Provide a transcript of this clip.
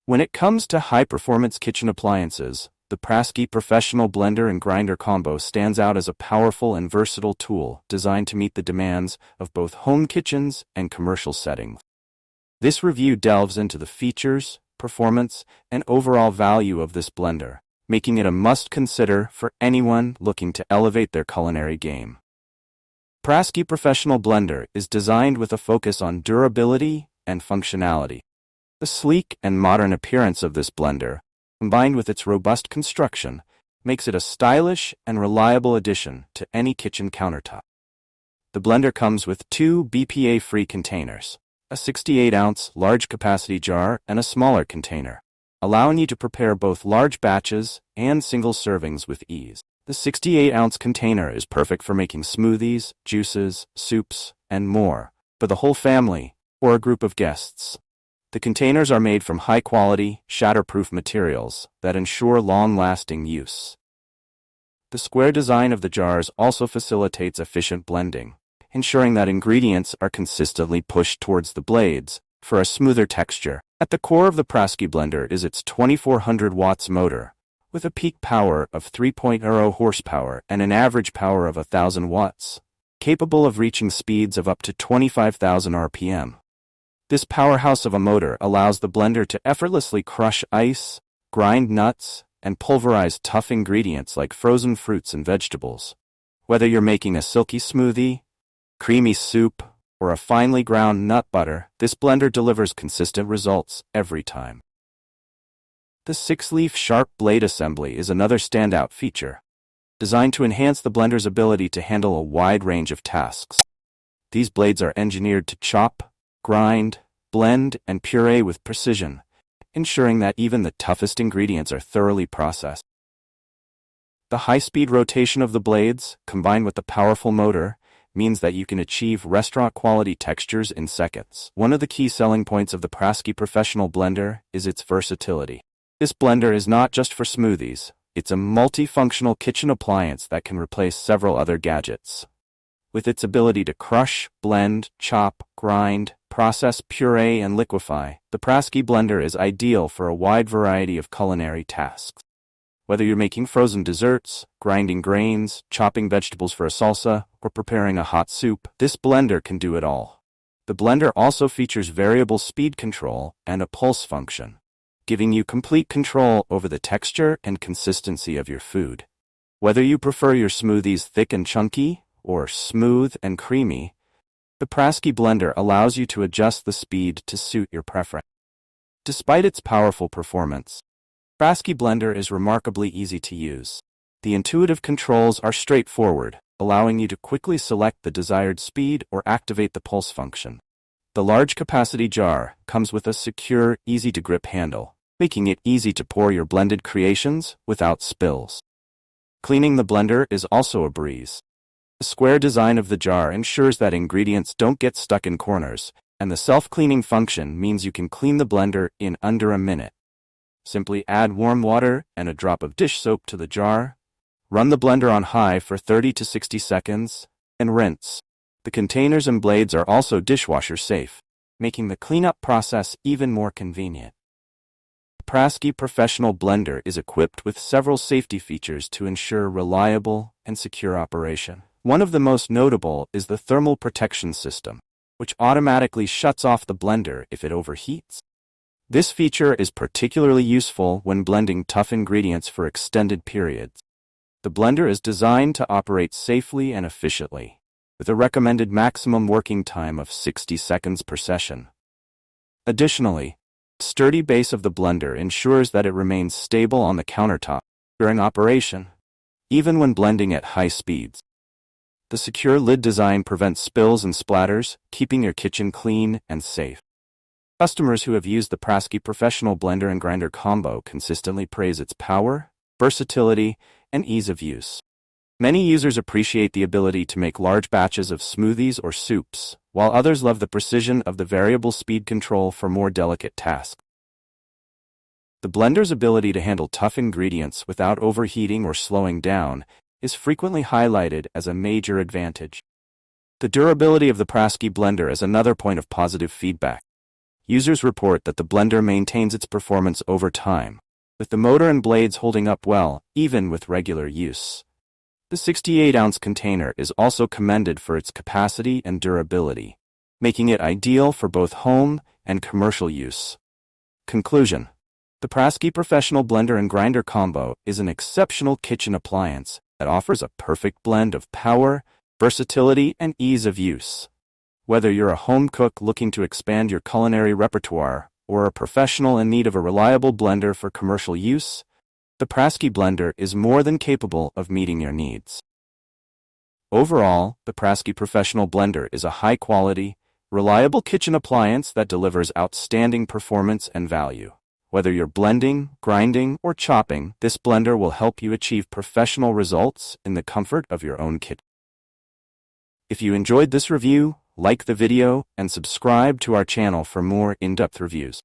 When it comes to high-performance kitchen appliances, the Prasky Professional Blender and Grinder Combo stands out as a powerful and versatile tool designed to meet the demands of both home kitchens and commercial settings. This review delves into the features, performance, and overall value of this blender, making it a must-consider for anyone looking to elevate their culinary game. Prasky Professional Blender is designed with a focus on durability and functionality. The sleek and modern appearance of this blender, combined with its robust construction, makes it a stylish and reliable addition to any kitchen countertop. The blender comes with two BPA-free containers, a 68-ounce large-capacity jar and a smaller container, allowing you to prepare both large batches and single servings with ease. The 68-ounce container is perfect for making smoothies, juices, soups, and more, for the whole family or a group of guests. The containers are made from high-quality, shatterproof materials that ensure long-lasting use. The square design of the jars also facilitates efficient blending, ensuring that ingredients are consistently pushed towards the blades for a smoother texture. At the core of the Prasky blender is its 2400 watts motor, with a peak power of 3.0 horsepower and an average power of 1000 watts, capable of reaching speeds of up to 25,000 RPM. This powerhouse of a motor allows the blender to effortlessly crush ice, grind nuts, and pulverize tough ingredients like frozen fruits and vegetables. Whether you're making a silky smoothie, creamy soup, or a finely ground nut butter, this blender delivers consistent results every time. The 6-leaf sharp blade assembly is another standout feature, designed to enhance the blender's ability to handle a wide range of tasks. These blades are engineered to chop, grind, blend, and puree with precision, ensuring that even the toughest ingredients are thoroughly processed. The high-speed rotation of the blades, combined with the powerful motor, means that you can achieve restaurant-quality textures in seconds. One of the key selling points of the Prasky Professional Blender is its versatility. This blender is not just for smoothies, it's a multifunctional kitchen appliance that can replace several other gadgets. With its ability to crush, blend, chop, grind, process, puree, and liquefy, the Prasky blender is ideal for a wide variety of culinary tasks. Whether you're making frozen desserts, grinding grains, chopping vegetables for a salsa, or preparing a hot soup, this blender can do it all. The blender also features variable speed control and a pulse function, giving you complete control over the texture and consistency of your food. Whether you prefer your smoothies thick and chunky, or smooth and creamy, the Prasky blender allows you to adjust the speed to suit your preference. Despite its powerful performance, Prasky blender is remarkably easy to use. The intuitive controls are straightforward, allowing you to quickly select the desired speed or activate the pulse function. The large capacity jar comes with a secure, easy-to-grip handle, making it easy to pour your blended creations without spills. Cleaning the blender is also a breeze. The square design of the jar ensures that ingredients don't get stuck in corners, and the self-cleaning function means you can clean the blender in under a minute. Simply add warm water and a drop of dish soap to the jar, run the blender on high for 30 to 60 seconds, and rinse. The containers and blades are also dishwasher safe, making the cleanup process even more convenient. The Prasky Professional Blender is equipped with several safety features to ensure reliable and secure operation. One of the most notable is the thermal protection system, which automatically shuts off the blender if it overheats. This feature is particularly useful when blending tough ingredients for extended periods. The blender is designed to operate safely and efficiently, with a recommended maximum working time of 60 seconds per session. Additionally, the sturdy base of the blender ensures that it remains stable on the countertop during operation, even when blending at high speeds. The secure lid design prevents spills and splatters, keeping your kitchen clean and safe. Customers who have used the Prasky Professional Blender and Grinder Combo consistently praise its power, versatility, and ease of use. Many users appreciate the ability to make large batches of smoothies or soups, while others love the precision of the variable speed control for more delicate tasks. The blender's ability to handle tough ingredients without overheating or slowing down is frequently highlighted as a major advantage. The durability of the Prasky blender is another point of positive feedback. Users report that the blender maintains its performance over time, with the motor and blades holding up well, even with regular use. The 68-ounce container is also commended for its capacity and durability, making it ideal for both home and commercial use. Conclusion: the Prasky Professional Blender and Grinder Combo is an exceptional kitchen appliance that offers a perfect blend of power, versatility, and ease of use. Whether you're a home cook looking to expand your culinary repertoire or a professional in need of a reliable blender for commercial use, the Prasky blender is more than capable of meeting your needs. Overall, the Prasky Professional Blender is a high-quality, reliable kitchen appliance that delivers outstanding performance and value. Whether you're blending, grinding, or chopping, this blender will help you achieve professional results in the comfort of your own kitchen. If you enjoyed this review, like the video and subscribe to our channel for more in-depth reviews.